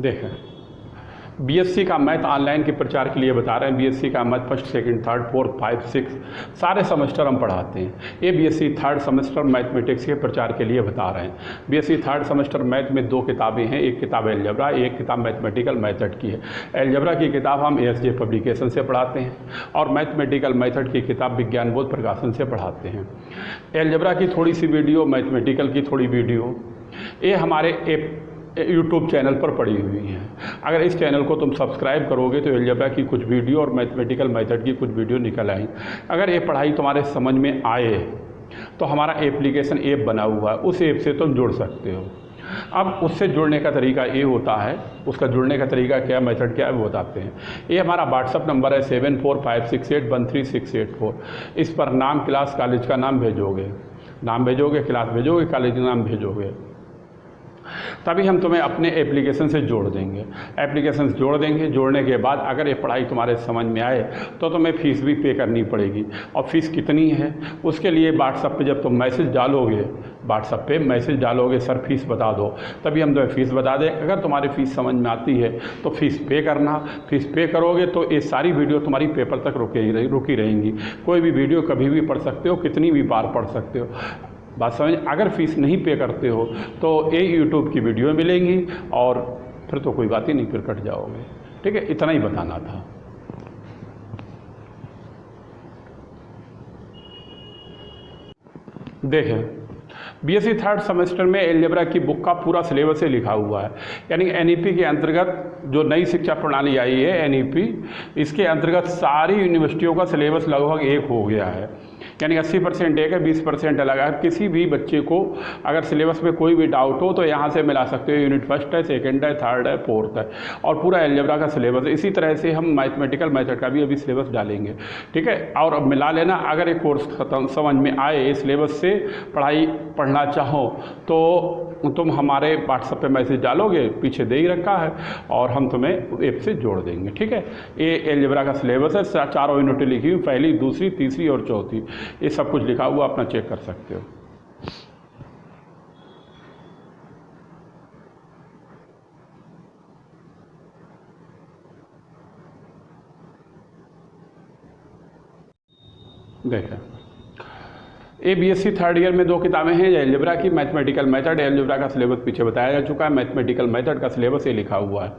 देखें, बीएससी का math online के प्रचार के लिए बता रहे हैं। बीएससी का math first, second, third, fourth, 5, 6 सारे सेमेस्टर हम पढ़ाते हैं। ये बीएससी थर्ड सेमेस्टर मैथमेटिक्स के प्रचार के लिए बता रहे हैं। बीएससी थर्ड सेमेस्टर मैथ में 2 किताबें हैं, एक किताब एलजेब्रा, एक किताब मैथमेटिकल मेथड की है। एलजेब्रा की किताब हम एएसजे पब्लिकेशन से पढ़ाते हैं और मैथमेटिकल मेथड की किताब विज्ञान बोध प्रकाशन से पढ़ाते हैं। एलजेब्रा की थोड़ी सी वीडियो, मैथमेटिकल की थोड़ी वीडियो, ये हमारे यूट्यूब चैनल पर पड़ी हुई हैं। अगर इस चैनल को तुम सब्सक्राइब करोगे तो एलजेब्रा की कुछ वीडियो और मैथमेटिकल मेथड की कुछ वीडियो निकल आई। अगर ये पढ़ाई तुम्हारे समझ में आए तो हमारा एप्लीकेशन ऐप बना हुआ है, उस ऐप से तुम जुड़ सकते हो। अब उससे जुड़ने का तरीका ये होता है, उसका जुड़ने का तरीका क्या, मेथड क्या है वो बताते हैं। ये हमारा व्हाट्सअप नंबर है 7456813684। इस पर नाम, क्लास, कॉलेज का नाम भेजोगे, क्लास भेजोगे, कॉलेज का नाम भेजोगे, तभी हम तुम्हें अपने एप्लीकेशन से जोड़ देंगे। एप्लीकेशन से जोड़ देंगे, जोड़ने के बाद अगर ये पढ़ाई तुम्हारे समझ में आए तो तुम्हें फ़ीस भी पे करनी पड़ेगी। और फीस कितनी है उसके लिए व्हाट्सअप पे जब तुम मैसेज डालोगे, सर फीस बता दो, तभी हम तुम्हें फ़ीस बता दें। अगर तुम्हारी फ़ीस समझ में आती है तो फ़ीस पे करना। फ़ीस पे करोगे तो ये सारी वीडियो तुम्हारी पेपर तक रुकी रहेंगी। कोई भी वीडियो कभी भी पढ़ सकते हो, कितनी भी बार पढ़ सकते हो। बात समझ। अगर फ़ीस नहीं पे करते हो तो ये यूट्यूब की वीडियो मिलेंगी और फिर तो कोई बात ही नहीं, फिर कट जाओगे। ठीक है, इतना ही बताना था। देखें, बीएससी थर्ड सेमेस्टर में एलजेब्रा की बुक का पूरा सिलेबस ही लिखा हुआ है। यानी एनईपी के अंतर्गत जो नई शिक्षा प्रणाली आई है एनईपी, इसके अंतर्गत सारी यूनिवर्सिटियों का सिलेबस लगभग एक हो गया है। यानी 80% एक है, 20% अलग है। किसी भी बच्चे को अगर सिलेबस में कोई भी डाउट हो तो यहाँ से मिला सकते हो। यूनिट फर्स्ट है, सेकंड है, थर्ड है, फोर्थ है और पूरा एलजेब्रा का सिलेबस है। इसी तरह से हम मैथमेटिकल मेथड का भी अभी सिलेबस डालेंगे। ठीक है, और अब मिला लेना। अगर एक कोर्स समझ में आए, सिलेबस से पढ़ना चाहो तो तुम हमारे व्हाट्सएप पे मैसेज डालोगे, पीछे दे ही रखा है, और हम तुम्हें ऐप से जोड़ देंगे। ठीक है, ये एलजेब्रा का सिलेबस है। 4 यूनिटें लिखी हुई, पहली, दूसरी, तीसरी और चौथी, ये सब कुछ लिखा हुआ, अपना चेक कर सकते हो। देखें, ये बीएससी थर्ड ईयर में 2 किताबें हैं, एलजेब्रा की, मैथमेटिकल मेथड। एलजेब्रा का सिलेबस पीछे बताया जा चुका है, मैथमेटिकल मेथड का सिलेबस ये लिखा हुआ है।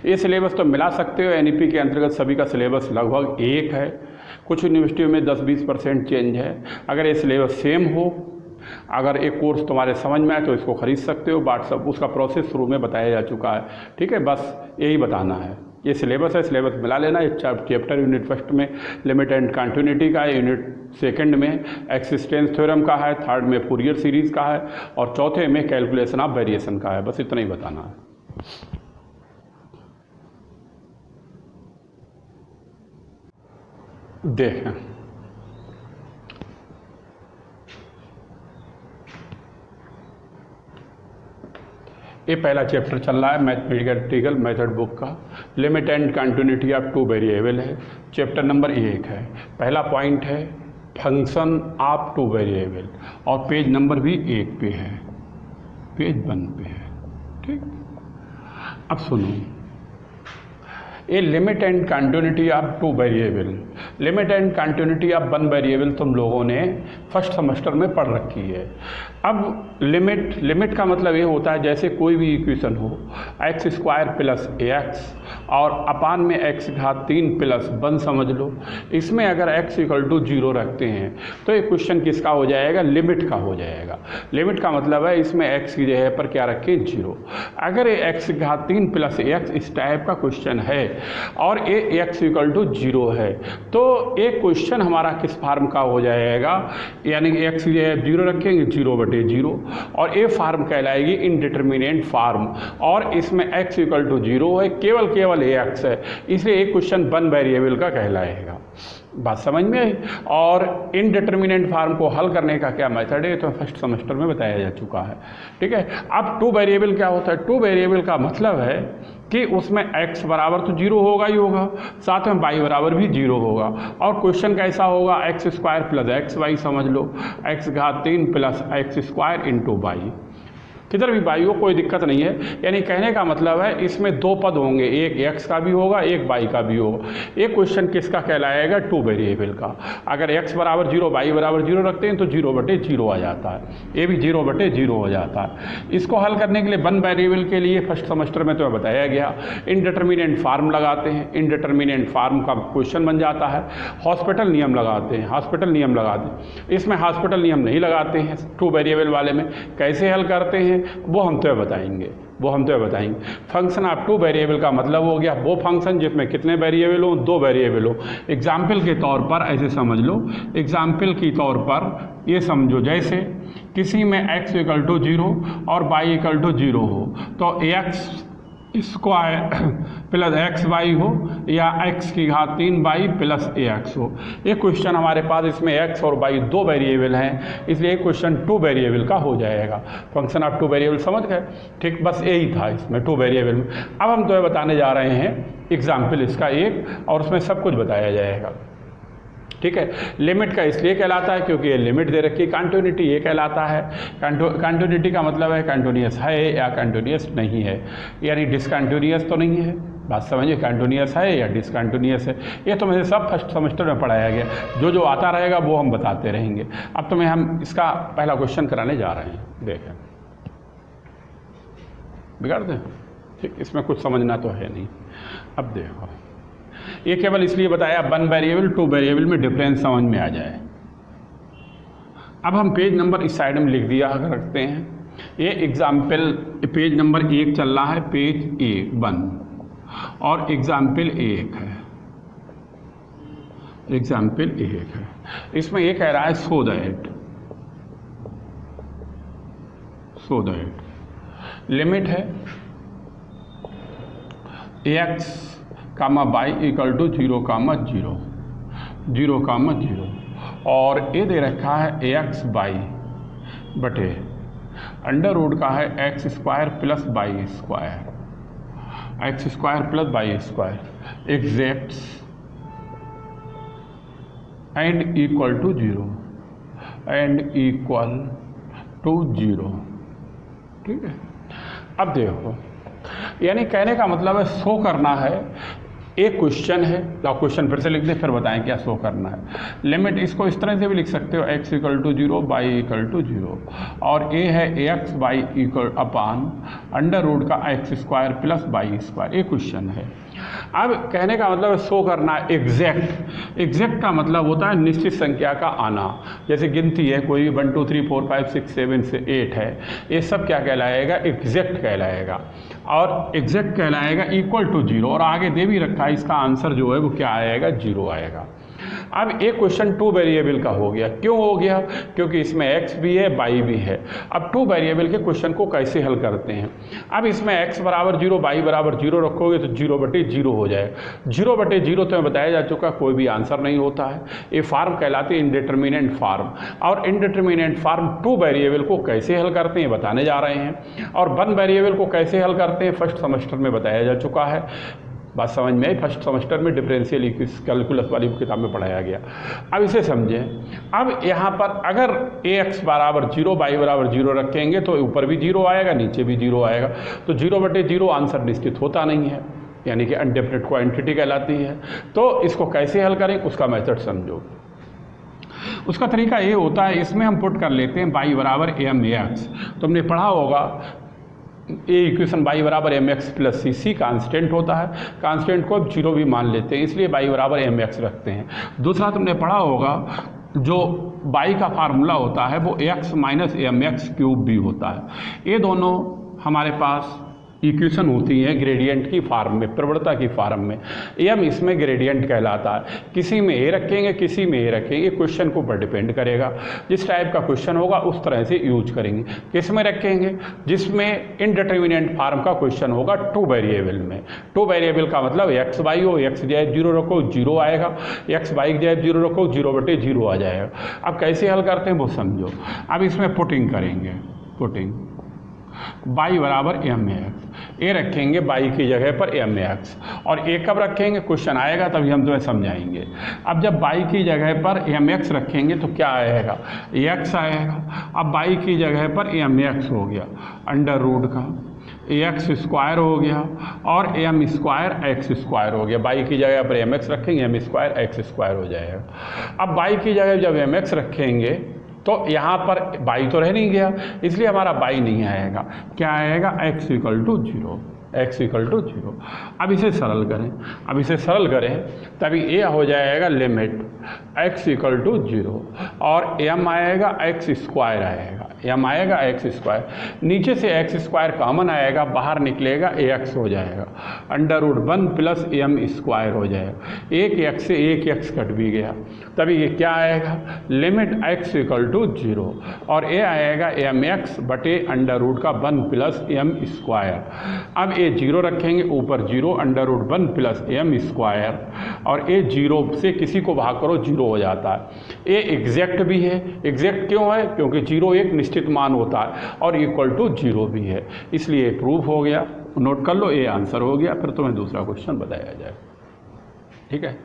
ये सिलेबस तो मिला सकते हो। एनईपी के अंतर्गत सभी का सिलेबस लगभग एक है। कुछ यूनिवर्सिटियों में 10-20% चेंज है। अगर ये सिलेबस सेम हो, अगर एक कोर्स तुम्हारे समझ में आए तो इसको खरीद सकते हो। व्हाट्सअप उसका प्रोसेस शुरू में बताया जा चुका है। ठीक है, बस यही बताना है। ये सिलेबस है, सिलेबस मिला लेना। ये चैप्टर यूनिट फर्स्ट में लिमिट एंड कंटिन्यूटी का है, यूनिट सेकंड में एक्सिस्टेंस थ्योरम का है, थर्ड में फूरियर सीरीज़ का है और चौथे में कैलकुलेशन ऑफ वेरिएशन का है। बस इतना ही बताना है। देखें, ये पहला चैप्टर चल रहा है मैथमेटिकल मेथड बुक का। Limit and continuity of 2 variable है, चैप्टर नंबर 1 है। पहला पॉइंट है फंक्शन ऑफ 2 वेरिएबल और पेज नंबर भी 1 पे है, पेज 1 पे है। ठीक, अब सुनो, ये limit and continuity of 2 variable, limit and continuity of 1 variable तुम लोगों ने फर्स्ट सेमेस्टर में पढ़ रखी है। अब लिमिट का मतलब ये होता है जैसे कोई भी इक्वेशन हो, x² + ax और अपान में x घात 3 + 1 समझ लो। इसमें अगर x = 0 रखते हैं तो ये क्वेश्चन किसका हो जाएगा, लिमिट का हो जाएगा। लिमिट का मतलब है इसमें x की जगह पर क्या रखें, 0। अगर ये x घात 3 + ax इस टाइप का क्वेश्चन है और ये x = 0 है तो एक क्वेश्चन हमारा किस फार्म का हो जाएगा, यानी कि x की जगह 0 रखेंगे, 0/0 और ये फार्म कहलाएगी इनडिटरमिनेंट फार्म। और इसमें x = 0 है, केवल ax है, इसलिए एक क्वेश्चन 1 वेरिएबल का कहलाएगा। बात समझ में आई। और इनडिटरमिनेंट फार्म को हल करने का क्या मेथड है तो फर्स्ट सेमेस्टर में बताया जा चुका है। ठीक है, अब 2 वेरिएबल क्या होता है, 2 वेरिएबल का मतलब है कि उसमें x बराबर तो 0 होगा ही होगा, साथ में y बराबर भी 0 होगा। और क्वेश्चन कैसा होगा, x² + xy समझ लो, x घात 3 + x² × y। किधर भी बाई हो कोई दिक्कत नहीं है। यानी कहने का मतलब है इसमें दो पद होंगे, एक एक्स का भी होगा एक बाई का भी होगा। एक क्वेश्चन किसका कहलाएगा, टू वेरिएबल का। अगर एक्स बराबर 0 बाई बराबर 0 रखते हैं तो 0/0 आ जाता है, ये भी 0/0 हो जाता है। इसको हल करने के लिए वन वेरिएबल के लिए फर्स्ट सेमेस्टर में तो बताया गया इनडिटरमिनेंट फार्म लगाते हैं, इनडिटरमिनेंट फार्म का क्वेश्चन बन जाता है। हॉस्पिटल नियम लगाते हैं, हॉस्पिटल नियम लगाते हैं। इसमें हॉस्पिटल नियम नहीं लगाते हैं टू वेरिएबल वाले में। कैसे हल करते हैं वो हम तो बताएंगे, फंक्शन ऑफ टू वेरिएबल का मतलब हो गया वो फंक्शन जिसमें कितने वेरिएबल हो, दो वेरिएबल हो। एग्जाम्पल के तौर पर ऐसे समझ लो, एग्जाम्पल के तौर पर ये समझो जैसे किसी में x = 0 और y = 0 हो तो x square plus X Y हो या x की घात 3y प्लस ax हो। ये क्वेश्चन हमारे पास इसमें x और y दो वेरिएबल हैं, इसलिए क्वेश्चन टू वेरिएबल का हो जाएगा। फंक्शन ऑफ टू वेरिएबल समझ गए, ठीक, बस यही था इसमें टू वेरिएबल में। अब हम तो बताने जा रहे हैं एग्जाम्पल इसका एक, और उसमें सब कुछ बताया जाएगा, ठीक है। लिमिट का इसलिए कहलाता है क्योंकि ये लिमिट दे रखी है। कंटिन्यूटी ये कहलाता है, कंटिन्यूटी का मतलब है कंटिन्यूअस है या कंटिन्यूअस नहीं है, यानी डिसकंटिन्यूअस तो नहीं है। बात समझिए, कंटिन्यूअस है या डिसकंटिन्यूअस है, ये तो मुझे सब फर्स्ट सेमेस्टर में पढ़ाया गया। जो जो आता रहेगा वो हम बताते रहेंगे। अब तो हम इसका पहला क्वेश्चन कराने जा रहे हैं, देखें बिगाड़ दें, ठीक, इसमें कुछ समझना तो है नहीं। अब देखो, ये केवल इसलिए बताया वन वेरिएबल टू वेरिएबल में डिफरेंस समझ में आ जाए। अब हम पेज नंबर इस साइड में लिख दिया रखते हैं। ये एग्जाम्पल पेज नंबर 1 चल रहा है, पेज 1 और एग्जाम्पल 1 है, एग्जाम्पल 1 है। इसमें ये कह रहा है सो दैट लिमिट है x comma Y equal to 0,0 0,0 और ये दे रखा है एक्स बाई बटे अंडर रूट का है X square plus Y square, X square plus Y square exact and equal to 0, ठीक है। अब देखो, यानी कहने का मतलब है शो करना है, एक क्वेश्चन है, तो क्वेश्चन फिर से लिख दें फिर बताएं क्या शो करना है। लिमिट इसको इस तरह से भी लिख सकते हो, x = 0 y = 0 और a है ax y equal upon under root का x square plus Y square, ये क्वेश्चन है। अब कहने का मतलब है शो करना है एग्जैक्ट का मतलब होता है निश्चित संख्या का आना। जैसे गिनती है कोई 1 2 3 4 5 6 7 से 8 है, ये सब क्या कहलाएगा, एग्जैक्ट कहलाएगा। और एग्जैक्ट कहलाएगा इक्वल टू 0 और आगे दे भी रखा है इसका आंसर जो है वो क्या आएगा, 0 आएगा। अब एक क्वेश्चन टू वेरिएबल का हो गया। क्यों हो गया, क्योंकि इसमें x भी है y भी है। अब टू वेरिएबल के क्वेश्चन को कैसे हल करते हैं। अब इसमें x बराबर 0 y बराबर 0 रखोगे तो 0/0 हो जाएगा। 0/0 तो बताया जा चुका, कोई भी आंसर नहीं होता है। ये फार्म कहलाती है इनडिटरमिनेंट फार्म। और इनडिटरमिनेंट फार्म टू वेरिएबल को कैसे हल करते हैं बताने जा रहे हैं, और वन वेरिएबल को कैसे हल करते हैं फर्स्ट सेमेस्टर में बताया जा चुका है। बात समझ में आई, फर्स्ट सेमेस्टर में डिफरेंशियल कैलकुलस वाली किताब में पढ़ाया गया। अब इसे समझें। अब यहाँ पर अगर ax बराबर 0 y बराबर 0 रखेंगे तो ऊपर भी 0 आएगा नीचे भी 0 आएगा, तो 0/0 आंसर निश्चित होता नहीं है, यानी कि अनडेफिनिट क्वांटिटी कहलाती है। तो इसको कैसे हल करें उसका मेथड समझो। उसका तरीका ये होता है, इसमें हम पुट कर लेते हैं y बराबर mx। तो हमने पढ़ा होगा ये इक्वेशन y बराबर mx प्लस c कांस्टेंट होता है, कांस्टेंट को 0 भी मान लेते हैं, इसलिए y बराबर mx रखते हैं। दूसरा तुमने पढ़ा होगा जो y का फार्मूला होता है वो x माइनस mx³ भी होता है। ये दोनों हमारे पास इक्वेशन होती है ग्रेडियंट की फार्म में, प्रवणता की फार्म में। m इसमें ग्रेडियंट कहलाता है। किसी में a रखेंगे किसी में a रखेंगे, क्वेश्चन के ऊपर डिपेंड करेगा। जिस टाइप का क्वेश्चन होगा उस तरह से यूज करेंगे। किस में रखेंगे, जिसमें इनडिटरमिनेंट फार्म का क्वेश्चन होगा टू वेरिएबल में। टू वेरिएबल का मतलब x y हो, x जगह 0 रखो 0 आएगा, x y जगह 0 रखो 0/0 आ जाएगा। अब कैसे हल करते हैं वो समझो। अब इसमें पुटिंग करेंगे, पुटिंग y बराबर एम एक्स, ए रखेंगे y की जगह पर एम एक्स, और ए कब रखेंगे, क्वेश्चन आएगा तभी हम तुम्हें समझाएंगे। अब जब y की जगह पर एम एक्स रखेंगे तो क्या आएगा, x आएगा। अब y की जगह पर एम एक्स हो गया अंडर रूट का एक्स स्क्वायर हो गया, और एम स्क्वायर एक्स स्क्वायर हो गया। y की जगह पर एम एक्स रखेंगे, एम स्क्वायर एक्स स्क्वायर हो जाएगा। अब y की जगह जब एम एक्स रखेंगे तो यहाँ पर y तो रह नहीं गया, इसलिए हमारा y नहीं आएगा। क्या आएगा, x equal to zero, x equal to zero. अब इसे सरल करें, अब इसे सरल करें तभी ये हो जाएगा limit x equal to zero, और m आएगा x स्क्वायर आएगा, m आएगा x स्क्वायर, नीचे से x स्क्वायर कॉमन आएगा, बाहर निकलेगा ax हो जाएगा, under root 1 plus M square हो जाएगा। एक x से एक x कट भी गया, तभी ये क्या आएगा, limit x equal to zero, और ये आएगा एम एक्स बटे अंडर रूट का 1 प्लस एम स्क्वायर। अब ये जीरो रखेंगे, ऊपर zero, under root 1 plus M square, और ये जीरो से किसी को भाग करो जीरो हो जाता है। ये एग्जैक्ट भी है, एग्जैक्ट क्यों है, क्योंकि जीरो एक निश्चित मान होता है, और इक्वल टू जीरो भी है, इसलिए प्रूफ हो गया। नोट कर लो, ये आंसर हो गया। फिर तुम्हें दूसरा क्वेश्चन बताया जाए, ठीक है,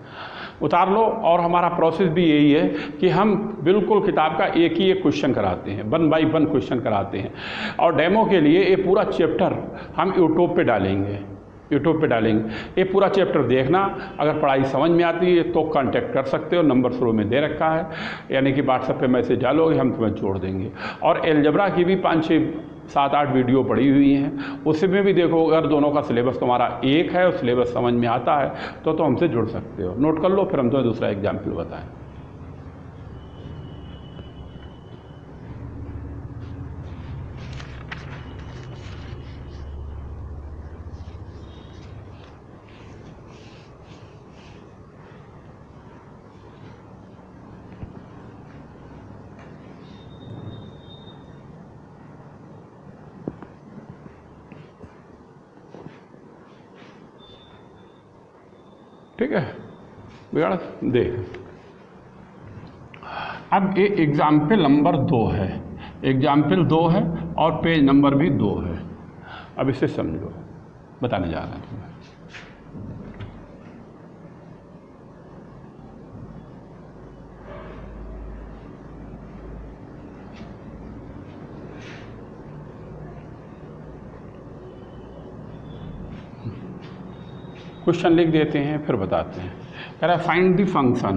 उतार लो। और हमारा प्रोसेस भी यही है कि हम बिल्कुल किताब का एक ही एक क्वेश्चन कराते हैं, 1 बाई 1 क्वेश्चन कराते हैं, और डेमो के लिए ये पूरा चैप्टर हम यूट्यूब पे डालेंगे, यूट्यूब पे डालेंगे। ये पूरा चैप्टर देखना, अगर पढ़ाई समझ में आती है तो कांटेक्ट कर सकते हो, नंबर शुरू में दे रखा है, यानी कि व्हाट्सएप पे मैसेज डालोगे, हम तुम्हें जोड़ देंगे। और एलजबरा की भी 5, 6, 7, 8 वीडियो पड़ी हुई हैं, उसमें भी देखो, अगर दोनों का सिलेबस तुम्हारा एक है और सिलेबस समझ में आता है तो हमसे जुड़ सकते हो। नोट कर लो, फिर हम तुम्हें दूसरा एग्जाम्पल बताएं। ठीक है, बिगाड़ देख। अब ये एग्जाम्पल नंबर 2 है, एग्जाम्पल 2 है और पेज नंबर भी 2 है। अब इसे समझो, बताने जा रहा हूँ। क्वेश्चन लिख देते हैं, फिर बताते हैं। कह रहा है find the function,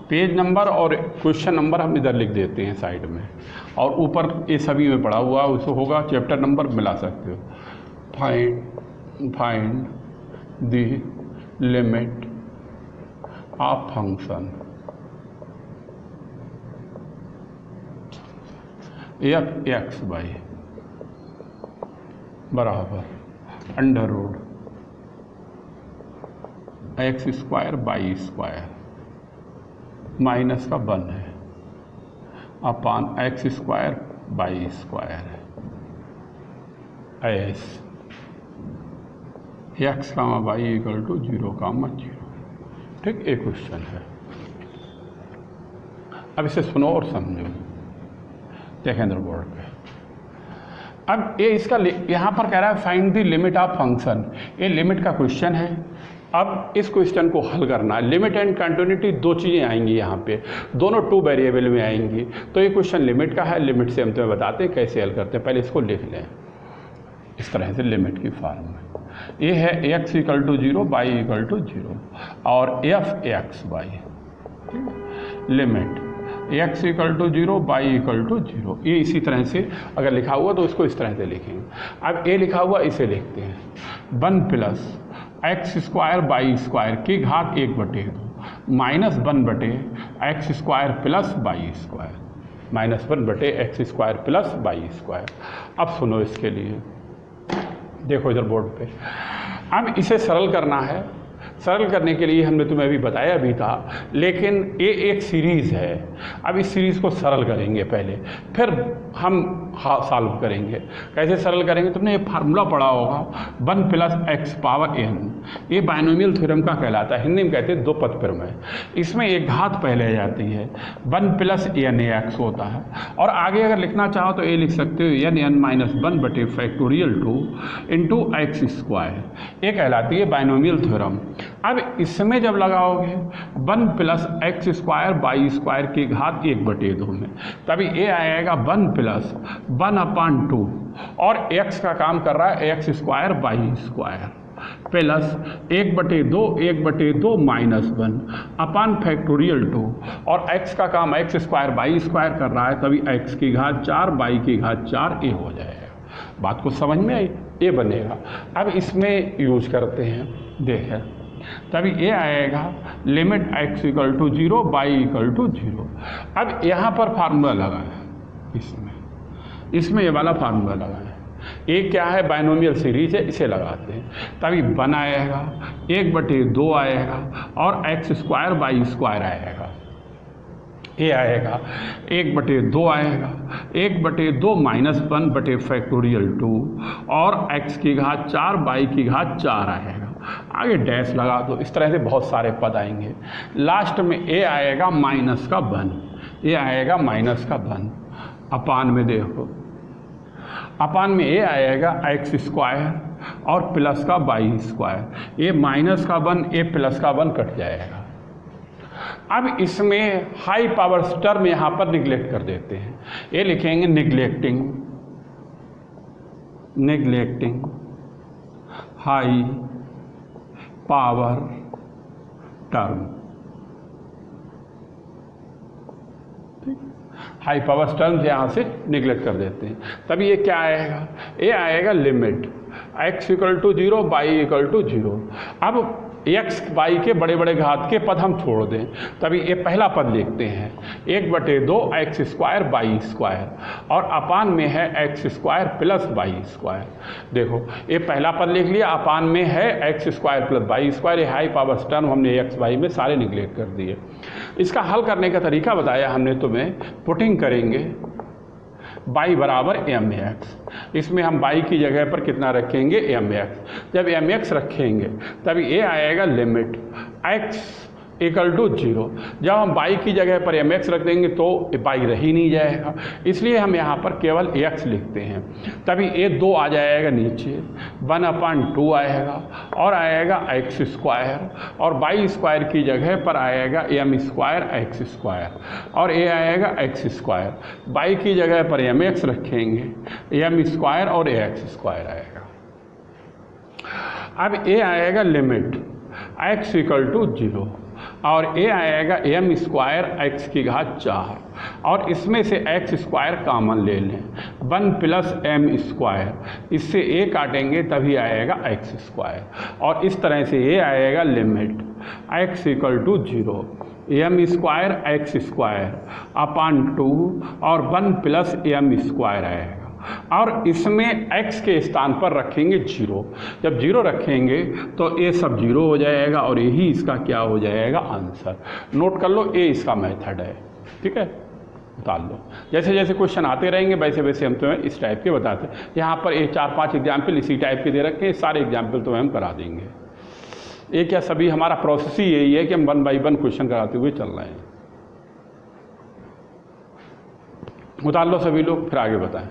page number और क्वेश्चन नंबर हम इधर लिख देते हैं साइड में, और ऊपर ये सभी में पढ़ा हुआ उसको होगा, चैप्टर नंबर मिला सकते हो। Find the limit of function f x y बराबर under root x square by square minus का 1 है upon x square by square है as x comma y equal to 0 comma 0। ठीक, एक क्वेश्चन है। अब इसे सुनो और समझो, देखें इधर बोर्ड पे। अब ये इसका यहाँ पर कह रहा है find the limit of function, ये लिमिट का क्वेश्चन है। अब इस क्वेश्चन को हल करना है। लिमिट एंड कंटिन्यूटी दो चीज़ें आएंगी यहाँ पे, दोनों 2 वेरिएबल में आएंगी। तो ये क्वेश्चन लिमिट का है, लिमिट से हम तुम्हें बताते हैं कैसे हल करते हैं। पहले इसको लिख लें इस तरह से, लिमिट की फॉर्म में। ये है x equal to 0 Y equal to 0 और F x Y, limit x equal to 0 Y equal to 0। ये इसी तरह से अगर लिखा हुआ तो इसको इस तरह से लिखेंगे। अब ये लिखा हुआ इसे लिखते हैं 1 plus x square by square की घात 1/2 minus 1 x square plus Y square, minus 1 x square plus Y square. अब सुनो इसके लिए, देखो इधर बोर्ड पे। अब इसे सरल करना है। सरल करने के लिए हमने तुम्हें अभी बताया भी था, लेकिन ये एक सीरीज़ है। अब इस सीरीज़ को सरल करेंगे पहले, फिर हम सॉल्व करेंगे। कैसे सरल करेंगे? तुमने ये फार्मूला पढ़ा होगा 1 प्लस एक्स पावर n, ये बाइनोमियल थ्योरम का कहलाता है, हिंदी में कहते हैं दो पद प्रमेय। इसमें एक घात पहले आ जाती है, 1 प्लस n x होता है, और आगे अगर लिखना चाहो तो ये लिख सकते हो n माइनस 1 बटे फैक्टोरियल 2 इंटू एक्स स्क्वायर, ये कहलाती है बाइनोमियल थ्योरम। अब इसमें जब लगाओगे 1 plus x square by square की घात 1/2 में, तभी ये आएगा 1 प्लस 1/2, और x का काम कर रहा है X square by square plus 1/2 minus 1 upon factorial 2, और x का काम एक्स स्क्वायर बाई स्क्वायर कर रहा है, तभी x की घात 4 बाई की घात 4 ये हो जाएगा। बात को समझ में आई? ये बनेगा। अब इसमें यूज करते हैं, देखें, तभी ये आएगा limit x equal to 0 Y equal to 0। अब यहाँ पर फार्मूला लगा है, इसमें ये वाला फार्मूला लगा है, ये क्या है? बाइनोमियल सीरीज है, इसे लगाते हैं, तभी 1 आएगा, 1/2 आएगा, और एक्स स्क्वायर बाई स्क्वायर आएगा, ये आएगा 1/2 आएगा, 1/2 माइनस 1 बटे फैक्टोरियल 2, और x की घात 4 बाई की घात 4 आएगा, आगे डैश लगा दो। इस तरह से बहुत सारे पद आएंगे। लास्ट में ए आएगा माइनस का 1, ये आएगा माइनस का 1, अपान में देखो, अपान में ए आएगा एक्स स्क्वायर और प्लस का बाई स्क्वायर, ये माइनस का 1, ये प्लस का 1 कट जाएगा। अब इसमें हाई पावर टर्म यहाँ पर निगलेक्ट कर देते हैं, ये लिखेंगे neglecting high power term. High power terms यहाँ से निगलेक्ट कर देते हैं, तभी ये क्या आएगा? ये आएगा limit x equal to 0 Y equal to 0। अब x बाई के बड़े बड़े घात के पद हम छोड़ दें, तभी ये पहला पद लिखते हैं 1/2 एक्स स्क्वायर बाई स्क्वायर, और अपान में है X square plus Y square. देखो ये पहला पद लिख लिया, अपान में है X square plus Y square, ये हाई पावर टर्म हमने एक्स बाई में सारे निगलेक्ट कर दिए। इसका हल करने का तरीका बताया हमने तुम्हें, पुटिंग करेंगे बाई बराबर mx, इसमें हम बाई की जगह पर कितना रखेंगे? mx। जब mx रखेंगे तभी ये आएगा लिमिट x इक्वल टू 0। जब हम बाई की जगह पर mx रख देंगे तो बाई रह ही नहीं जाएगा, इसलिए हम यहाँ पर केवल x लिखते हैं, तभी ये 2 आ जाएगा नीचे, 1/2 आएगा, और आएगा एक्स स्क्वायर, और बाई स्क्वायर की जगह पर आएगा m स्क्वायर एक्स स्क्वायर, और ये आएगा एक्स स्क्वायर, बाई की जगह पर mx रखेंगे, m स्क्वायर और एक्स स्क्वायर आएगा। अब ये आएगा लिमिट x इक्वल टू 0, और ये आएगा m स्क्वायर एक्स की घात 4, और इसमें से एक्स स्क्वायर कॉमन ले लें, 1 प्लस m स्क्वायर, इससे a काटेंगे तभी आएगा एक्स स्क्वायर, और इस तरह से ये आएगा limit x equal to 0 m square X square upon 2, और 1 प्लस m स्क्वायर आएगा, और इसमें x के स्थान पर रखेंगे 0। जब 0 रखेंगे तो ये सब 0 हो जाएगा, और यही इसका क्या हो जाएगा? आंसर। नोट कर लो, ये इसका मेथड है, ठीक है, उतार लो। जैसे जैसे क्वेश्चन आते रहेंगे वैसे वैसे हम तुम्हें इस टाइप के बताते हैं। यहाँ पर ये 4-5 एग्जाम्पल इसी टाइप के दे रखे हैं, सारे एग्जाम्पल तुम्हें हम करा देंगे। ये क्या सभी हमारा प्रोसेस ही यही है कि हम 1 बाई 1 क्वेश्चन कराते हुए चल रहे हैं। उतार लो सभी लोग, फिर आगे बताएं।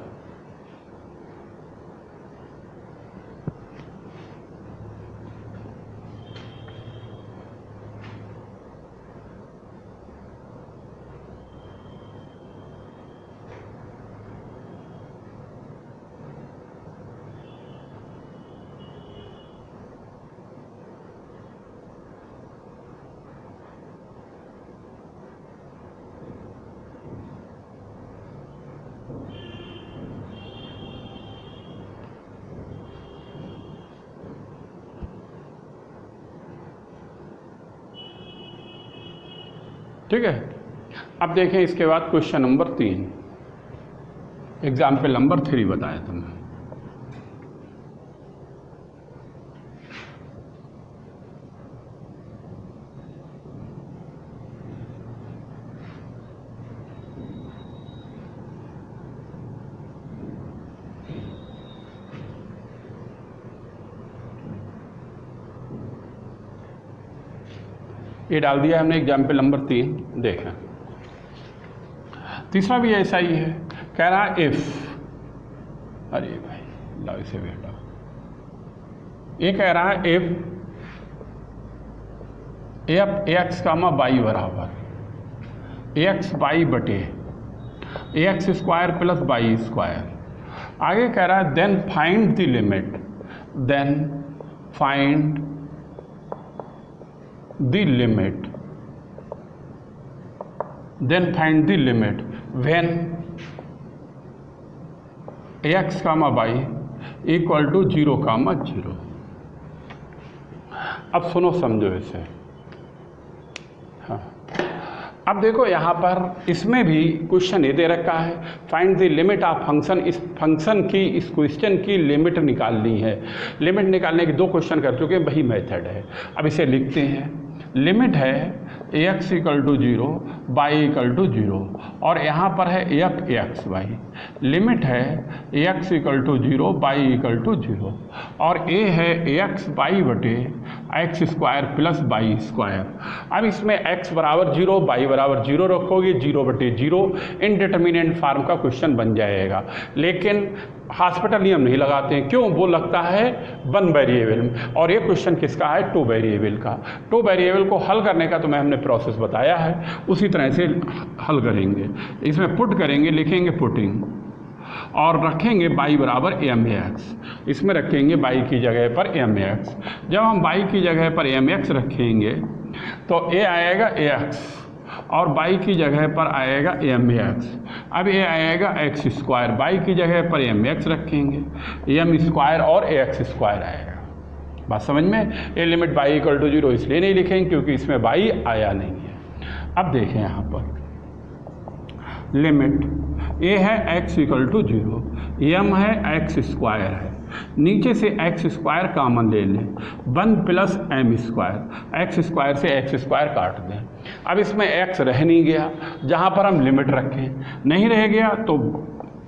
ठीक है, अब देखें इसके बाद क्वेश्चन नंबर 3, एग्जाम्पल नंबर 3 बताया तुमने। ये डाल दिया हमने एग्जाम्पल नंबर 3। देखें तीसरा भी ऐसा ही है, कह रहा इफ, अरे भाई लो इसे बेटा, ये कह रहा है इफ एक्स कामा बाई बराबर एक्स बाई बटे X square plus Y square. आगे कह रहा है then find the limit, then find the limit, then find the limit when X comma Y equal to 0 comma 0। अब सुनो समझो इसे। हाँ, अब देखो यहाँ पर इसमें भी क्वेश्चन ये दे रखा है find the limit of function. इस फंक्शन की, इस क्वेश्चन की लिमिट निकालनी है। लिमिट निकालने के 2 क्वेश्चन कर चुके हैं, वही मेथड है। अब इसे लिखते हैं, लिमिट है X equal to 0 Y equal to 0 और यहाँ पर है एफ एक्स वाई। लिमिट है X equal to 0 Y equal to 0 और ए है एक्स बाई बटे X square plus Y square. अब इसमें एक्स बराबर 0 बाई बराबर 0 रखोगे, 0 बटे 0 इनडिटर्मिनेंट फार्म का क्वेश्चन बन जाएगा। लेकिन हॉस्पिटल नियम नहीं लगाते हैं, क्यों? वो लगता है 1 वेरिएबल में, और ये क्वेश्चन किसका है? 2 वेरिएबल का। 2 वेरिएबल को हल करने का तो मैं हमने प्रोसेस बताया है, उसी तरह से हल करेंगे। इसमें पुट करेंगे, लिखेंगे पुटिंग और रखेंगे बाई बराबर एम एक्स। इसमें रखेंगे बाई की जगह पर एम एक्स। जब हम बाई की जगह पर एम एक्स रखेंगे तो ए आएगा एक्स और बाई की जगह पर आएगा एम एक्स। अब ये आएगा एक्स स्क्वायर, बाई की जगह पर एम एक्स रखेंगे, एम स्क्वायर और एक्स स्क्वायर आएगा। बात समझ में? ये लिमिट बाई इक्वल टू 0 इसलिए नहीं लिखेंगे क्योंकि इसमें बाई आया नहीं है। अब देखें यहाँ पर लिमिट ए है एक्स इक्वल टू 0, एम है एक्स स्क्वायर है, नीचे से एक्स स्क्वायर कॉमन ले लें, 1 plus M square, X square से एक्स स्क्वायर काट दें। अब इसमें एक्स रह नहीं गया, जहाँ पर हम लिमिट रखें नहीं रह गया तो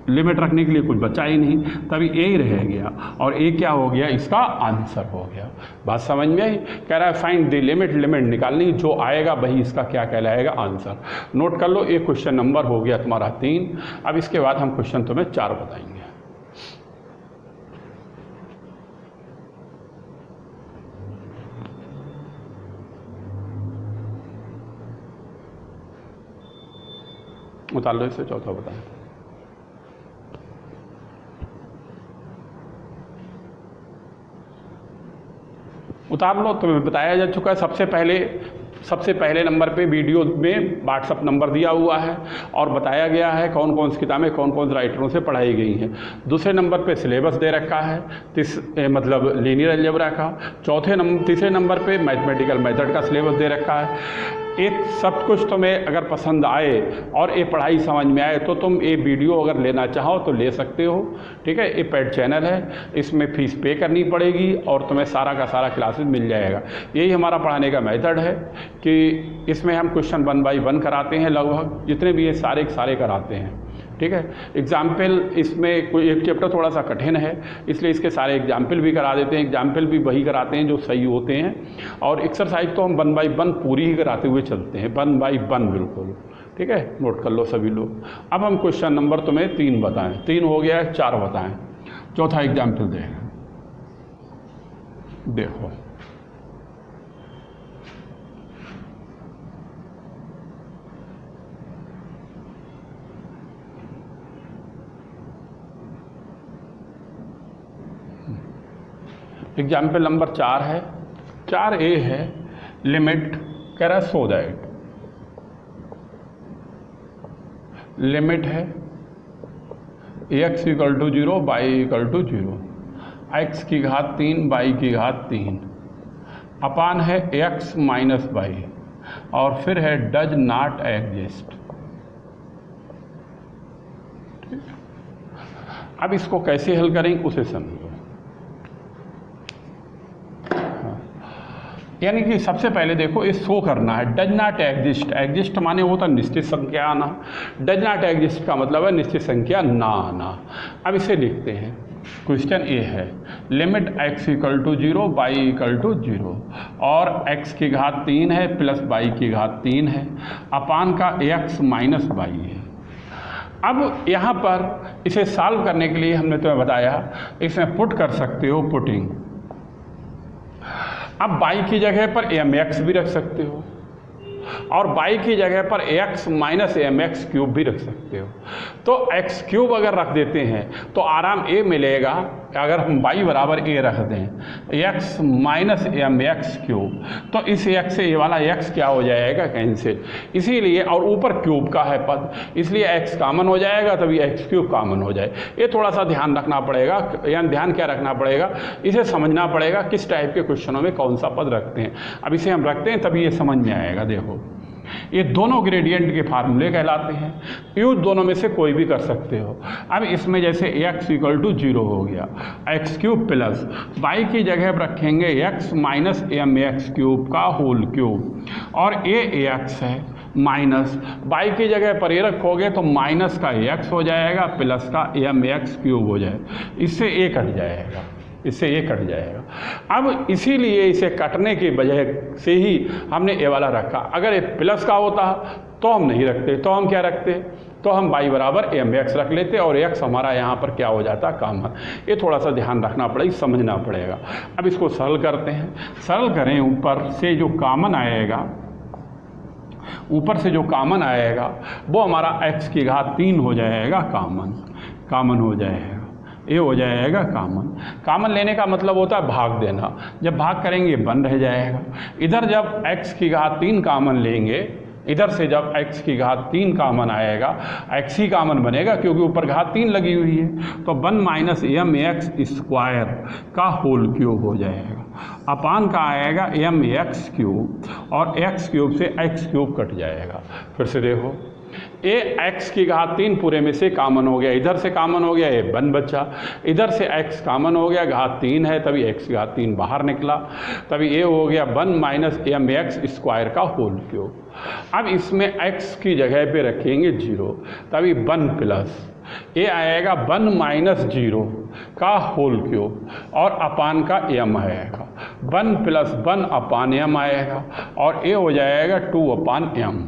लिमिट रखने के लिए कुछ बचा ही नहीं, तभी ए ही रह गया और ए क्या हो गया? इसका आंसर हो गया। बात समझ में आई? कह रहा है फाइंड द लिमिट, लिमिट निकालनी, जो आएगा वही इसका क्या कहलाएगा? आंसर। नोट कर लो, एक क्वेश्चन नंबर हो गया तुम्हारा 3। अब इसके बाद हम क्वेश्चन तुम्हें 4 बताएंगे। उतार लो इसे, चौथा बताएं। उतार लो, तुम्हें बताया जा चुका है। सबसे पहले नंबर पे वीडियो में व्हाट्सअप नंबर दिया हुआ है और बताया गया है कौन कौन सी किताबें कौन कौन से राइटरों से पढ़ाई गई हैं। दूसरे नंबर पे सिलेबस दे रखा है, मतलब लीनियर अलजेब्रा का। तीसरे नंबर पे मैथमेटिकल मेथड का सिलेबस दे रखा है। ये सब कुछ तुम्हें अगर पसंद आए और ये पढ़ाई समझ में आए तो तुम ये वीडियो अगर लेना चाहो तो ले सकते हो। ठीक है, ये पेड चैनल है, इसमें फ़ीस पे करनी पड़ेगी और तुम्हें सारा का सारा क्लासेस मिल जाएगा। यही हमारा पढ़ाने का मेथड है कि इसमें हम क्वेश्चन 1 बाई 1 कराते हैं, लगभग जितने भी ये सारे कराते हैं। ठीक है, एग्जाम्पल इसमें कोई एक चैप्टर थोड़ा सा कठिन है इसलिए इसके सारे एग्जाम्पल भी करा देते हैं। एग्जाम्पल भी वही कराते हैं जो सही होते हैं और एक्सरसाइज तो हम 1 बाई 1 पूरी ही कराते हुए चलते हैं, 1 बाई 1 बिल्कुल। ठीक है, नोट कर लो सभी लोग। अब हम क्वेश्चन नंबर तुम्हें 3 बताएं, 3 हो गया है, 4 बताएं। चौथा एग्जाम्पल देखें, देखो एग्जाम्पल नंबर 4 है। 4A है, लिमिट कह रहा है सो दैट, लिमिट है X equal to 0 Y equal to 0, X की घात 3 बाई की घात 3 अपान है एक्स माइनस बाई और फिर है डज नॉट एग्जिस्ट। अब इसको कैसे हल करेंगे उसे समझो। यानी कि सबसे पहले देखो ये शो करना है डज नॉट एग्जिस्ट। एग्जिस्ट माने होता निश्चित संख्या आना, डज नॉट एग्जिस्ट का मतलब है निश्चित संख्या ना आना। अब इसे लिखते हैं क्वेश्चन ए है limit x equal to 0 y equal to 0 और x की घात 3 है प्लस y की घात 3 है अपान का x माइनस y है। अब यहाँ पर इसे सॉल्व करने के लिए हमने तुम्हें बताया इसमें पुट कर सकते हो पुटिंग। अब y की जगह पर mx भी रख सकते हो और y की जगह पर x माइनस mx क्यूब भी रख सकते हो। तो x क्यूब अगर रख देते हैं तो आराम a मिलेगा अगर हम y बराबर a रख दें x माइनस mx क्यूब, तो इस x से ये वाला x क्या हो जाएगा कैंसिल, इसीलिए और ऊपर क्यूब का है पद इसलिए x कॉमन हो जाएगा तभी x क्यूब कॉमन हो जाए। ये थोड़ा सा ध्यान रखना पड़ेगा, यानी ध्यान क्या रखना पड़ेगा, इसे समझना पड़ेगा किस टाइप के क्वेश्चनों में कौन सा पद रखते हैं। अब इसे हम रखते हैं तभी ये समझ में आएगा। देखो ये दोनों ग्रेडियंट के फार्मूले कहलाते हैं, यूज दोनों में से कोई भी कर सकते हो। अब इसमें जैसे x इक्वल टू 0 हो गया x क्यूब प्लस y की जगह पर रखेंगे x माइनस mx क्यूब का होल क्यूब और ax है माइनस y की जगह पर ये रखोगे तो माइनस का x हो जाएगा प्लस का mx क्यूब हो जाएगा, इससे a कट जाएगा, इससे ये कट जाएगा। अब इसीलिए इसे कटने की वजह से ही हमने ए वाला रखा। अगर ये प्लस का होता तो हम नहीं रखते, तो हम क्या रखते, तो हम y बराबर mx रख लेते और x हमारा यहाँ पर क्या हो जाता कॉमन। ये थोड़ा सा ध्यान रखना पड़ेगा, समझना पड़ेगा। अब इसको सरल करते हैं, सरल करें ऊपर से जो कॉमन आएगा, ऊपर से जो कॉमन आएगा वो हमारा x की घात 3 हो जाएगा कॉमन हो जाएगा, ये हो जाएगा कॉमन लेने का मतलब होता है भाग देना। जब भाग करेंगे 1 रह जाएगा। इधर जब x की घात 3 कॉमन लेंगे, इधर से जब x की घात 3 कॉमन आएगा x ही कॉमन बनेगा क्योंकि ऊपर घात 3 लगी हुई है, तो 1 माइनस mx स्क्वायर का होल क्यूब हो जाएगा अपान का आएगा mx क्यूब और x क्यूब से x क्यूब कट जाएगा। फिर से देखो ए x की घात 3 पूरे में से कॉमन हो गया, इधर से कॉमन हो गया ये 1 बचा, इधर से x कॉमन हो गया घात 3 है तभी x की घात 3 बाहर निकला, तभी ये हो गया 1 माइनस mx स्क्वायर का होल क्यूब। अब इसमें x की जगह पे रखेंगे 0 तभी 1 प्लस ये आएगा 1 माइनस 0 का होल क्यूब और अपान का m आएगा 1 प्लस 1 अपान m आएगा और ये हो जाएगा 2 अपान m।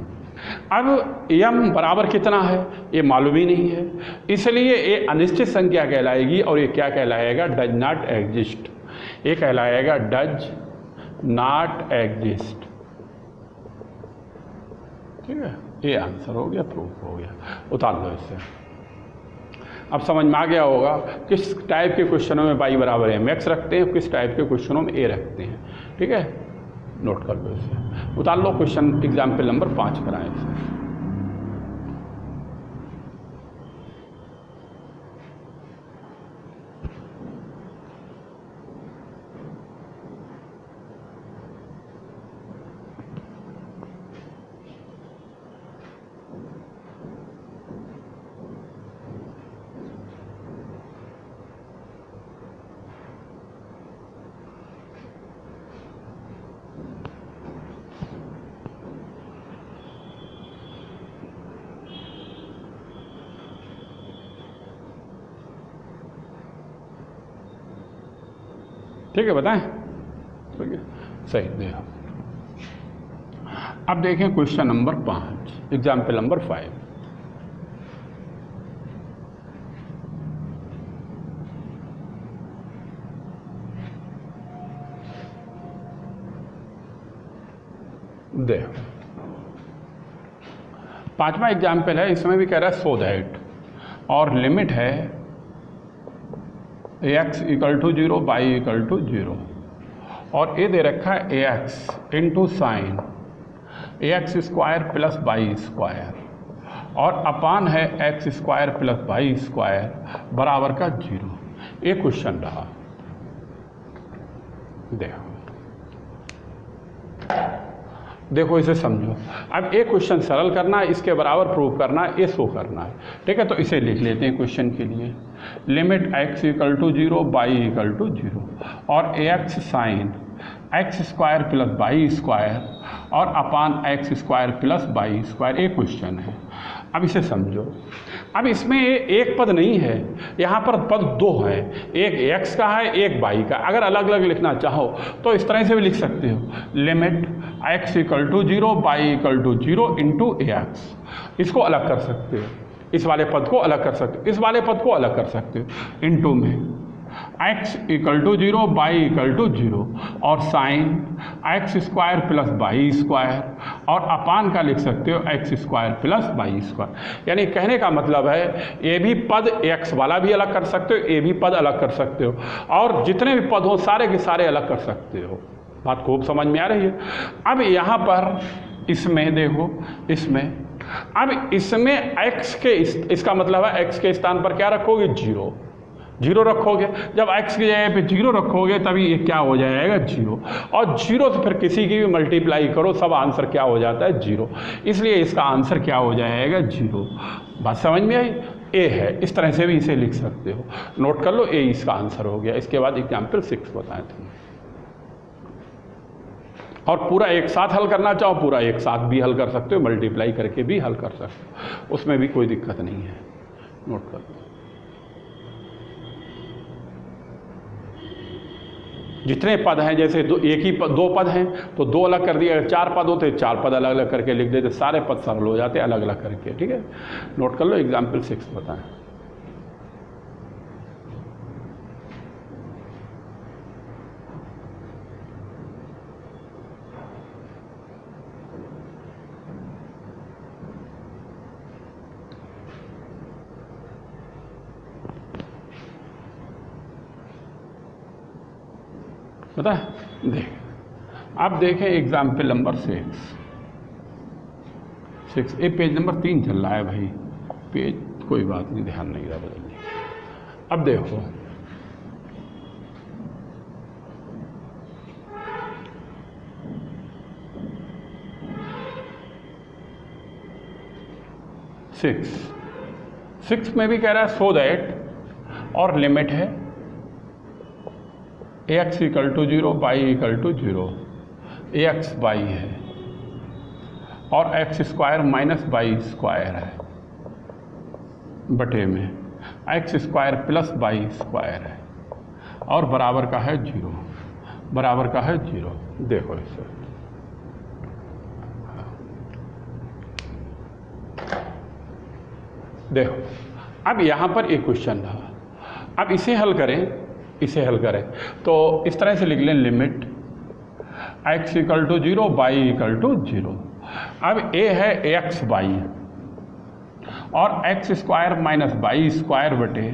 अब m बराबर कितना है ये मालूम ही नहीं है, इसलिए ये अनिश्चित संख्या कहलाएगी और ये क्या कहलाएगा, डज नॉट एग्जिस्ट। ये कहलाएगा डज नॉट एग्जिस्ट। ठीक है, ये आंसर हो गया, प्रूफ हो गया। उतार लो इससे। अब समझ में आ गया होगा किस टाइप के क्वेश्चनों में y बराबर mx रखते हैं, किस टाइप के क्वेश्चनों में a रखते हैं। ठीक है, नोट कर लो इसे, उतार लो। क्वेश्चन एग्जाम्पल नंबर 5 कराएं इसे। ठीक है, बताएं। ठीक है, सही देखो। अब देखें क्वेश्चन नंबर 5, एग्जाम्पल नंबर 5। देखो 5वां एग्जाम्पल है, इसमें भी कह रहा है सो दैट और लिमिट है x equal to 0 y equal to 0 और ये दे रखा है ax into sine ax square plus Y square और अपान है x square plus Y square बराबर का 0। ये क्वेश्चन रहा। देखो इसे समझो। अब एक क्वेश्चन सरल करना है, इसके बराबर प्रूव करना है, ये शो करना है। ठीक है, तो इसे लिख लेते हैं क्वेश्चन के लिए। Limit x equal to 0 y equal to 0 और ax sine x square plus Y square और upon x square plus Y square. एक क्वेश्चन है। अब इसे समझो। अब इसमें एक पद नहीं है, यहाँ पर पद दो हैं, एक x का है एक y का। अगर अलग अलग लिखना चाहो तो इस तरह से भी लिख सकते हो, limit x equal to 0 y equal to 0 into AX। इसको अलग कर सकते हो, इस वाले पद को अलग कर सकते हो, इस वाले पद को अलग कर सकते हो। इंटू में x equal to 0 y equal to 0 और sine x square plus Y square और अपान का लिख सकते हो x square plus Y square. यानी कहने का मतलब है ये भी पद x वाला भी अलग कर सकते हो, ये भी पद अलग कर सकते हो, और जितने भी पद हो सारे के सारे अलग कर सकते हो। बात खूब समझ में आ रही है। अब यहाँ पर इसमें देखो, इसमें अब इसमें x के इसका मतलब है x के स्थान पर क्या रखोगे, 0 रखोगे। जब x की जगह पे 0 रखोगे तभी ये क्या हो जाएगा, 0, और 0 से फिर किसी की भी मल्टीप्लाई करो सब आंसर क्या हो जाता है, 0। इसलिए इसका आंसर क्या हो जाएगा, 0। बात समझ में आई? ए है, इस तरह से भी इसे लिख सकते हो। नोट कर लो, ए इसका आंसर हो गया। इसके बाद एग्जाम्पल 6 बताएं तुम्हें, और पूरा एक साथ हल करना चाहो पूरा एक साथ भी हल कर सकते हो, मल्टीप्लाई करके भी हल कर सकते हो, उसमें भी कोई दिक्कत नहीं है। नोट कर लो। जितने पद हैं, जैसे एक ही पद, 2 पद हैं तो 2 अलग कर दिए, अगर 4 पद होते 4 पद अलग अलग करके लिख देते, सारे पद सरल हो जाते अलग अलग करके। ठीक है, नोट कर लो। एग्जाम्पल 6 बताएं। पता है, देख अब देखें एग्जाम्पल नंबर 6। ये पेज नंबर 3 चल रहा है भाई, पेज कोई बात नहीं, ध्यान नहीं रहा बदलने। अब देखो, सिक्स में भी कह रहा है सो दैट, और लिमिट है x equal to 0 y equal to 0, ax y है और x square minus Y square है बटे में x square plus Y square है और बराबर का है 0, बराबर का है 0। देखो इसे, देखो अब यहाँ पर एक क्वेश्चन रहा, अब इसे हल करें, इसे हल करें तो इस तरह से लिख लें, limit x equal to 0 y equal to 0। अब a है एक्स वाई और x square minus Y square बटे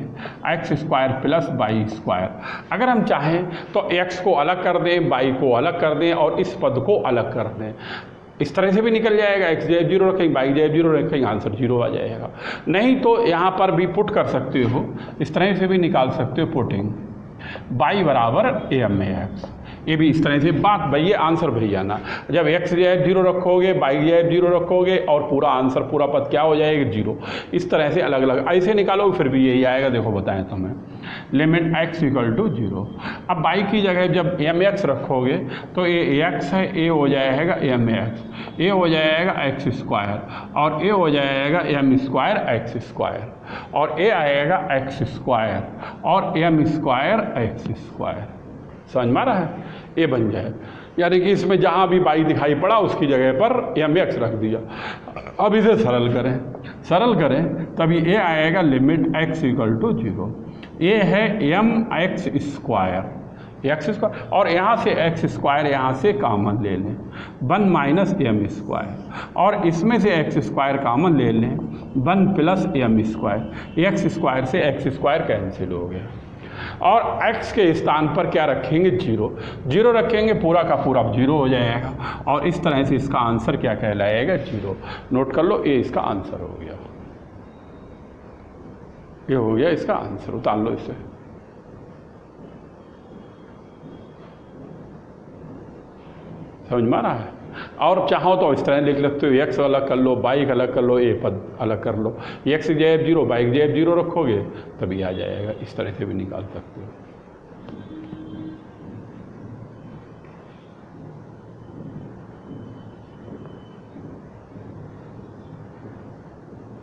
x square plus Y square. अगर हम चाहें तो x को अलग कर दें, y को अलग कर दें और इस पद को अलग कर दें, इस तरह से भी निकल जाएगा। x जब 0 रखेंगे, y जब 0 रखेंगे, आंसर 0 आ जाएगा। नहीं तो यहाँ पर भी पुट कर सकते हो, इस तरह से भी निकाल सकते हो, पुटिंग y बराबर ax। ये भी इस तरह से बात भाई, ये आंसर भैया ना, जब x जब 0 रखोगे, y जब 0 रखोगे और पूरा आंसर पूरा पद क्या हो जाएगा, 0। इस तरह से अलग अलग ऐसे निकालोगे फिर भी यही आएगा। देखो बताएं तुम्हें, लिमिट x इक्वल टू 0। अब y की जगह जब mx रखोगे तो ये x है, a हो जाएगा mx, a हो जाएगा x स्क्वायर और a हो जाएगा m स्क्वायर x स्क्वायर और a आएगा x स्क्वायर और m स्क्वायर x स्क्वायर। समझ में आ रहा है? ये बन जाए, यानी कि इसमें जहाँ भी y दिखाई पड़ा उसकी जगह पर mx रख दिया। अब इसे सरल करें, सरल करें तभी ये आएगा लिमिट x इक्वल टू 0। ये है mx स्क्वायर, एक्स स्क्वायर और यहाँ से एक्स स्क्वायर यहाँ से कॉमन ले लें, 1 माइनस एम स्क्वायर और इसमें से एक्स स्क्वायर कॉमन ले लें, 1 plus M square. X square से एक्स स्क्वायर कैंसिल हो गया और x के स्थान पर क्या रखेंगे, 0 रखेंगे, पूरा का पूरा 0 हो जाएगा और इस तरह से इसका आंसर क्या कहलाएगा, 0। नोट कर लो, ये इसका आंसर हो गया, ये हो गया इसका आंसर। उतार लो इसे। समझ में आ रहा है? और चाहो तो इस तरह लिख लेते हो, x अलग कर लो, y अलग कर लो, ये पद अलग कर लो, x की जगह 0 y की जगह 0 रखोगे तभी आ जाएगा। इस तरह से भी निकाल सकते हो।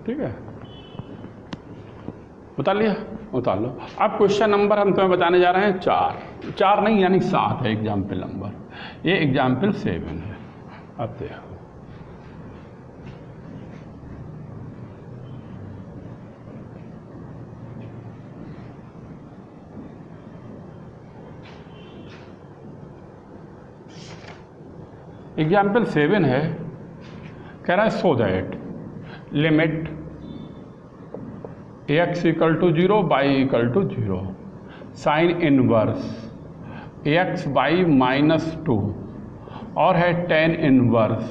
ठीक है, उतार लिया, उतार लो। अब क्वेश्चन नंबर हम तुम्हें बताने जा रहे हैं 4 नहीं यानी 7 है एग्जाम्पल नंबर, ये एग्जाम्पल 7 है। अब देखो एग्जाम्पल 7 है, कह रहा है so that limit x equal to 0 y equal to 0 sine inverse x by -2 और है tan इनवर्स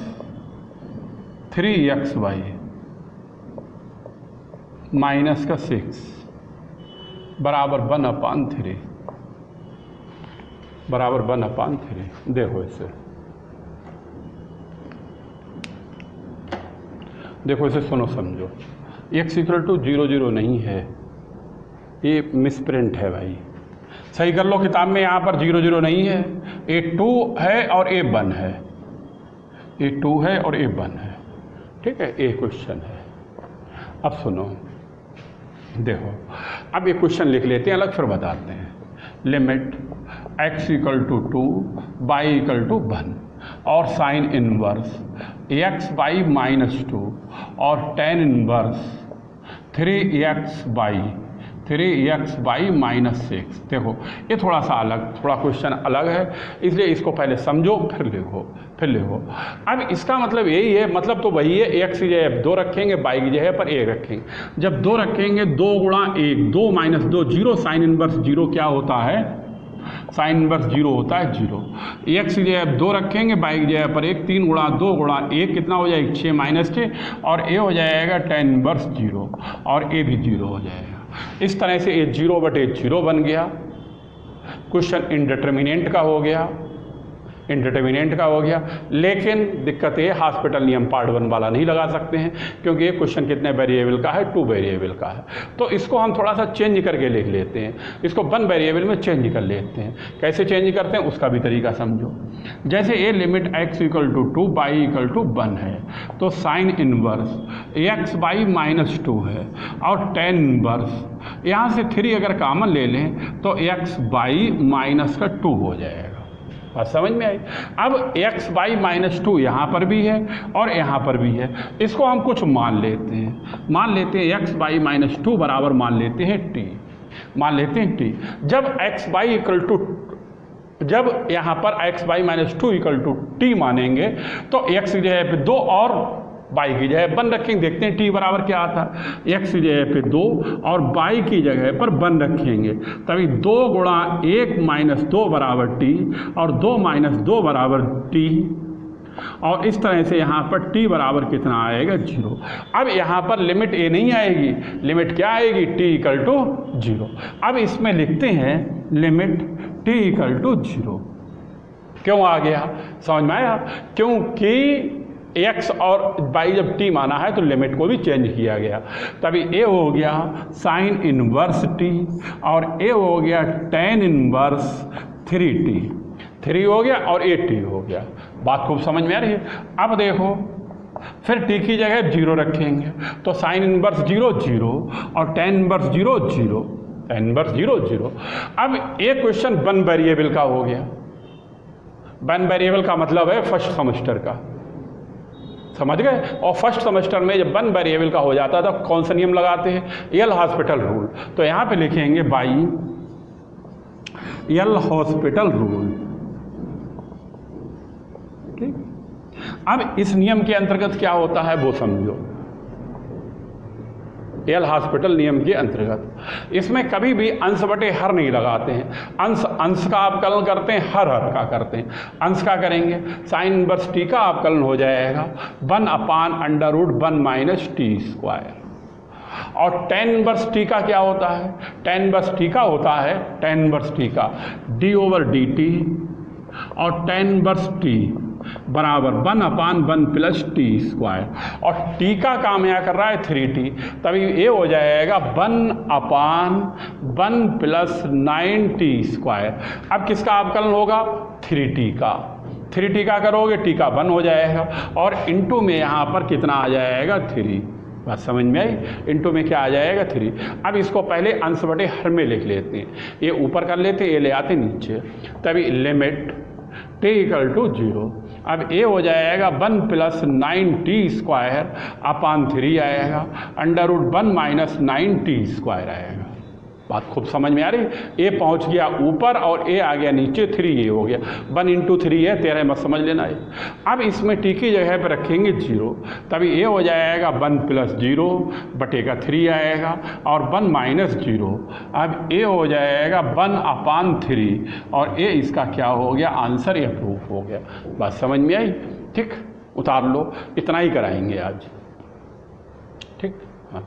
3x बाई -6 बराबर 1/3 बराबर 1/3। देखो इसे, देखो इसे सुनो समझो। x इक्वल टू 0 0 नहीं है, ये मिसप्रिंट है भाई, सही कर लो किताब में, यहाँ पर 0 0 नहीं है, ये 2 है और ये 1 है, ये 2 है और ये 1 है, ठीक है, ये क्वेश्चन है। अब सुनो, देखो अब ये क्वेश्चन लिख लेते हैं अलग, फिर बताते हैं। Limit x equal to 2 y equal to 1 और साइन इनवर्स x बाई -2 और tan इनवर्स 3x बाई -6। देखो ये थोड़ा सा अलग, थोड़ा क्वेश्चन अलग है, इसलिए इसको पहले समझो फिर लिखो। अब इसका मतलब यही है, मतलब तो वही है, x की जगह 2 रखेंगे, y की जगह पर 1 रखेंगे। जब 2 रखेंगे 2 गुणा 1 2 - 2 0, साइन इनवर्स 0 क्या होता है, साइन इनवर्स 0 होता है 0। x की जगह 2 रखेंगे, y की जगह पर 1, 3 गुणा 2 गुणा 1 कितना हो जाएगा 6 - 6 और a हो जाएगा tan इनवर्स 0 और a भी 0 हो जाएगा। इस तरह से ये 0/0 बन गया, क्वेश्चन इंडिटरमिनेंट का हो गया, लेकिन दिक्कत ये हॉस्पिटल नियम पार्ट 1 वाला नहीं लगा सकते हैं, क्योंकि ये क्वेश्चन कितने वेरिएबल का है, 2 वेरिएबल का है। तो इसको हम थोड़ा सा चेंज करके लिख लेते हैं, इसको 1 वेरिएबल में चेंज कर लेते हैं। कैसे चेंज करते हैं उसका भी तरीका समझो। जैसे ये limit x equal to 2 y equal to 1 है, तो साइन इनवर्स x बाई -2 है और tan इनवर्स यहाँ से 3 अगर कॉमन ले लें तो x बाई -2 हो जाएगा। बात समझ में आई। अब x बाई -2 यहाँ पर भी है और यहाँ पर भी है, इसको हम कुछ मान लेते हैं x बाई -2 बराबर मान लेते हैं t। जब x बाई इक्वल टू, जब यहाँ पर x by -2 equal to t मानेंगे तो x की जगह पे 2 और y की जगह 1 रखेंगे। देखते हैं t बराबर क्या आता है, x की जगह पे 2 और y की जगह पर 1 रखेंगे, तभी 2 गुणा 1 - 2 बराबर t और 2 - 2 बराबर t, और इस तरह से यहाँ पर t बराबर कितना आएगा 0। अब यहाँ पर लिमिट a नहीं आएगी, लिमिट क्या आएगी t इक्वल टू 0। अब इसमें लिखते हैं लिमिट t इक्वल टू 0। क्यों आ गया, समझ में आया? क्योंकि x और y जब t माना है तो लिमिट को भी चेंज किया गया, तभी a हो गया साइन इनवर्स t और a हो गया tan इनवर्स 3t हो गया और 8t हो गया। बात खूब समझ में आ रही है। अब देखो फिर t की जगह 0 रखेंगे तो साइन इनवर्स 0 0 और tan इनवर्स 0 0, tan इनवर्स 0 0। अब एक क्वेश्चन 1 वेरिएबल का हो गया। 1 वेरिएबल का मतलब है फर्स्ट सेमेस्टर का, समझ गए। और फर्स्ट सेमेस्टर में जब 1 वेरिएबल का हो जाता था कौन सा नियम लगाते हैं, एल हॉस्पिटल रूल। तो यहाँ पे लिखेंगे बाई एल हॉस्पिटल रूल, ठीक। अब इस नियम के अंतर्गत क्या होता है वो समझो। एल हॉस्पिटल नियम के अंतर्गत इसमें कभी भी अंश बटे हर नहीं लगाते हैं, अंश का अवकलन करते हैं, हर का करते हैं। अंश का करेंगे साइन इनवर्स टी का अवकलन हो जाएगा 1/√1 - t²। और tan इनवर्स टी का क्या होता है, tan इनवर्स टी का होता है, tan इनवर्स टी का d/dt और tan इनवर्स टी बराबर 1/1 + t²। और t का काम यहाँ कर रहा है 3t, तभी ये हो जाएगा 1/1 + 9t²। अब किसका अवकलन होगा, 3t का। 3t का करोगे t का 1 हो जाएगा और इंटू में यहाँ पर कितना आ जाएगा 3 बात समझ में आई। इनटू में क्या आ जाएगा 3। अब इसको पहले अंश बटे हर में लिख लेते हैं, ये ऊपर कर लेते हैं, ये ले आते नीचे, तभी लिमिट t इक्वल टू 0। अब ये हो जाएगा 1 + 9t² अपान 3 आएगा, √1 - 9t² आएगा। बात खूब समझ में आ रही। ए पहुंच गया ऊपर और ए आ गया नीचे, 3 ये हो गया, 1 × 3 है 13 मत समझ लेना है। अब इसमें टी की जगह पर रखेंगे 0, तभी ए हो जाएगा 1 + 0 बटेगा 3 आएगा और 1 - 0। अब ए हो जाएगा 1 अपान 3 और ए इसका क्या हो गया आंसर, ए प्रूफ हो गया। बात समझ में आई। ठीक, उतार लो, इतना ही कराएंगे आज। ठीक, हाँ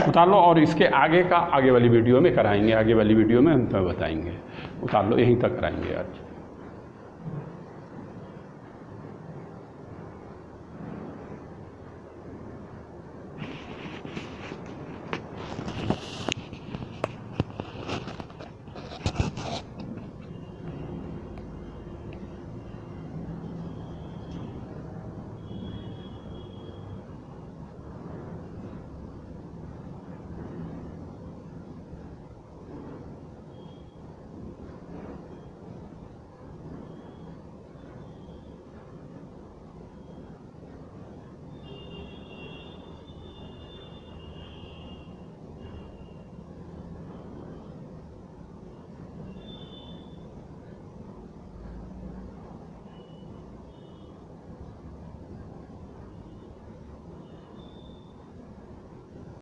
उतार लो, और इसके आगे का आगे वाली वीडियो में कराएंगे, आगे वाली वीडियो में हम तुम्हें बताएंगे। उतार लो, यहीं तक कराएंगे आज।